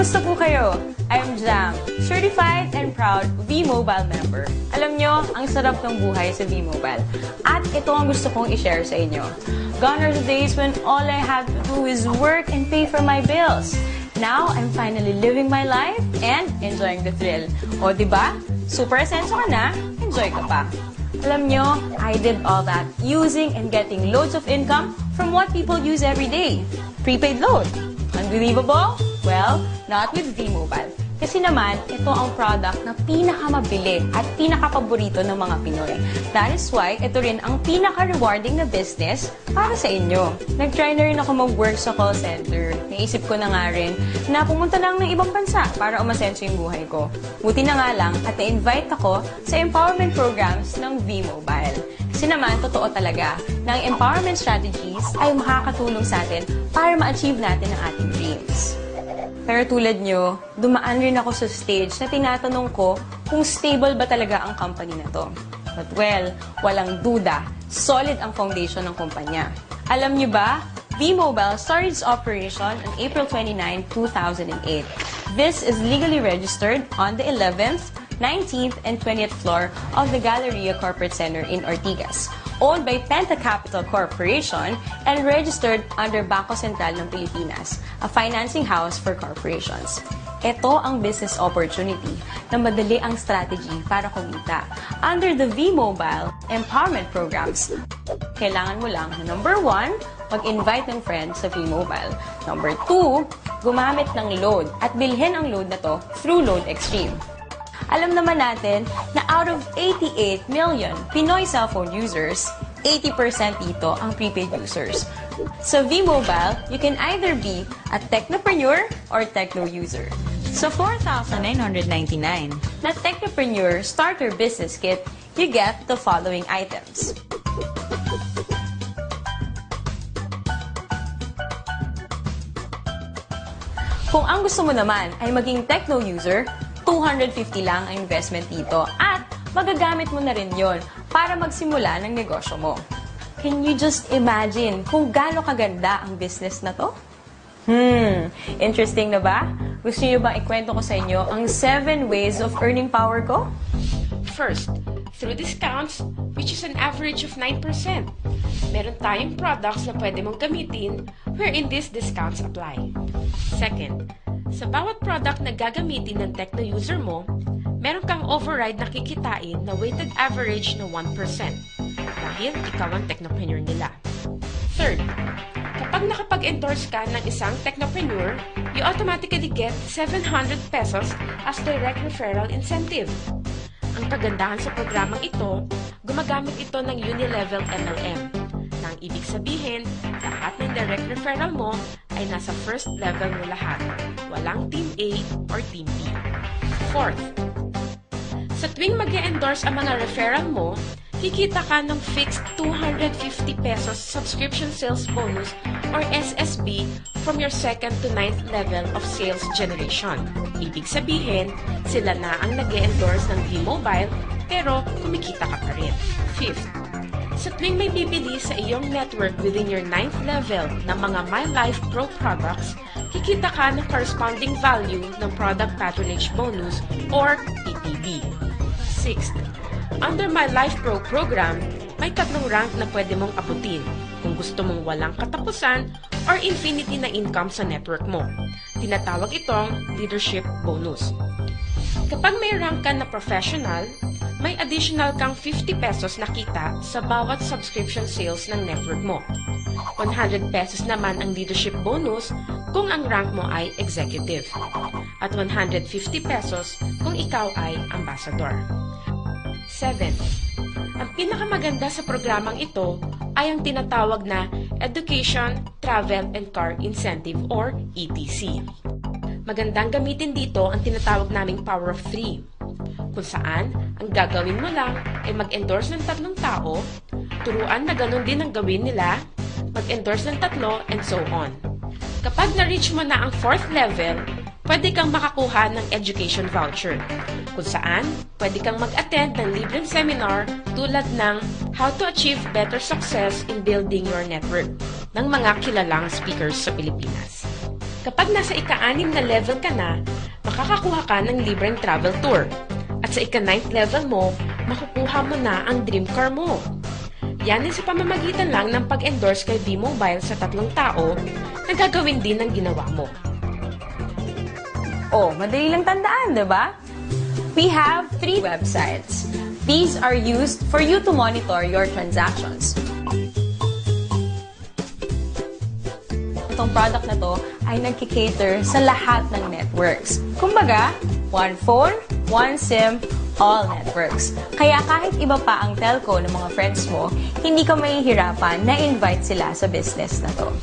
Kamusta po kayo? I'm Jam, certified and proud V-Mobile member. Alam nyo, ang sarap ng buhay sa V-Mobile. At ito ang gusto kong i-share sa inyo. Gone are the days when all I had to do is work and pay for my bills. Now, I'm finally living my life and enjoying the thrill. O, diba? Super asenso ka na, enjoy ka pa. Alam nyo, I did all that using and getting loads of income from what people use every day. Prepaid load. Unbelievable? Well, not with V-Mobile. Kasi naman, ito ang product na pinakamabili at pinakapaborito ng mga Pinoy. That is why, ito rin ang pinaka-rewarding na business para sa inyo. Nag-try na rin ako mag-work sa call center. Naisip ko na nga rin na pumunta lang ng ibang bansa para umasenso yung buhay ko. Buti na nga lang at na-invite ako sa empowerment programs ng V-Mobile. Kasi naman, totoo talaga na ang empowerment strategies ay makakatulong sa atin para ma-achieve natin ang ating dreams. Pero tulad nyo, dumaan rin ako sa stage na tinatanong ko kung stable ba talaga ang company na to. But well, walang duda, solid ang foundation ng kumpanya. Alam nyo ba, V-Mobile started its operation on April 29, 2008. This is legally registered on the 11th, 19th, and 20th floor of the Galleria Corporate Center in Ortigas, owned by Penta Capital Corporation and registered under Bangko Sentral ng Pilipinas, a financing house for corporations. Ito ang business opportunity na madali ang strategy para kumita. Under the V-Mobile Empowerment Programs, kailangan mo lang na number 1, mag-invite ng friends sa V-Mobile. Number 2, gumamit ng load at bilhin ang load na to through Load Extreme. Alam naman natin na out of 88 million Pinoy cellphone users, 80% dito ang prepaid users. Sa V-Mobile, you can either be a technopreneur or techno user. So 4,999 na Technopreneur Starter Business Kit, you get the following items. Kung ang gusto mo naman ay maging techno user, 250 lang ang investment dito at magagamit mo na rin yon para magsimula ng negosyo mo. Can you just imagine kung gaano kaganda ang business na to? Interesting na ba? Gusto niyo bang ikwento ko sa inyo ang 7 ways of earning power ko? First, through discounts, which is an average of 9%. Meron tayong products na pwede mong gamitin wherein these discounts apply. Second, sa bawat product na gagamitin ng techno user mo, meron kang override na kikitain na weighted average na 1% dahil ikaw ang technopreneur nila. Third, kapag nakapag-endorse ka ng isang technopreneur, you automatically get 700 pesos as direct referral incentive. Ang kagandahan sa programang ito, gumagamit ito ng Unilevel MLM. Nang ibig sabihin, lahat ng direct referral mo ay nasa first level mo lahat. Walang Team A or Team B. Fourth, sa tuwing mag-e-endorse ang mga referral mo, kikita ka ng fixed 250 pesos subscription sales bonus or SSB from your 2nd to 9th level of sales generation. Ibig sabihin, sila na ang nag-e-endorse ng V-Mobile pero kumikita ka pa rin. Fifth, sa tuwing may bibili sa iyong network within your 9th level ng mga My Life Pro products, kikita ka ng corresponding value ng Product Patronage Bonus or PPB. Sixth, under My Life Pro program, may 3 rank na pwede mong abutin kung gusto mong walang katapusan or infinity na income sa network mo. Tinatawag itong Leadership Bonus. Kapag may rank ka na professional, may additional kang 50 pesos na kita sa bawat subscription sales ng network mo. 100 pesos naman ang leadership bonus kung ang rank mo ay executive. At 150 pesos kung ikaw ay ambassador. 7. Ang pinakamaganda sa programang ito ay ang tinatawag na Education, Travel, and Car Incentive or ETC. Magandang gamitin dito ang tinatawag naming Power of 3. Kung saan, ang gagawin mo lang ay mag-endorse ng 3 tao, turuan na ganun din ang gawin nila, mag-endorse ng 3, and so on. Kapag na-reach mo na ang 4th level, pwede kang makakuha ng education voucher, kung saan pwede kang mag-attend ng libreng seminar tulad ng How to Achieve Better Success in Building Your Network ng mga kilalang speakers sa Pilipinas. Kapag nasa ika-6 na level ka na, makakakuha ka ng libreng travel tour. At sa ika-9th level mo, makukuha mo na ang dream car mo. Yan ay sa pamamagitan lang ng pag-endorse kay V-Mobile sa 3 tao na gagawin din ang ginawa mo. Oh, madali lang tandaan, di ba? We have 3 websites. These are used for you to monitor your transactions. Itong product na to ay nagkikater sa lahat ng networks. Kumbaga, one phone, one SIM, all networks. Kaya kahit iba pa ang telco ng mga friends mo, hindi ka mahihirapan na invite sila sa business na to.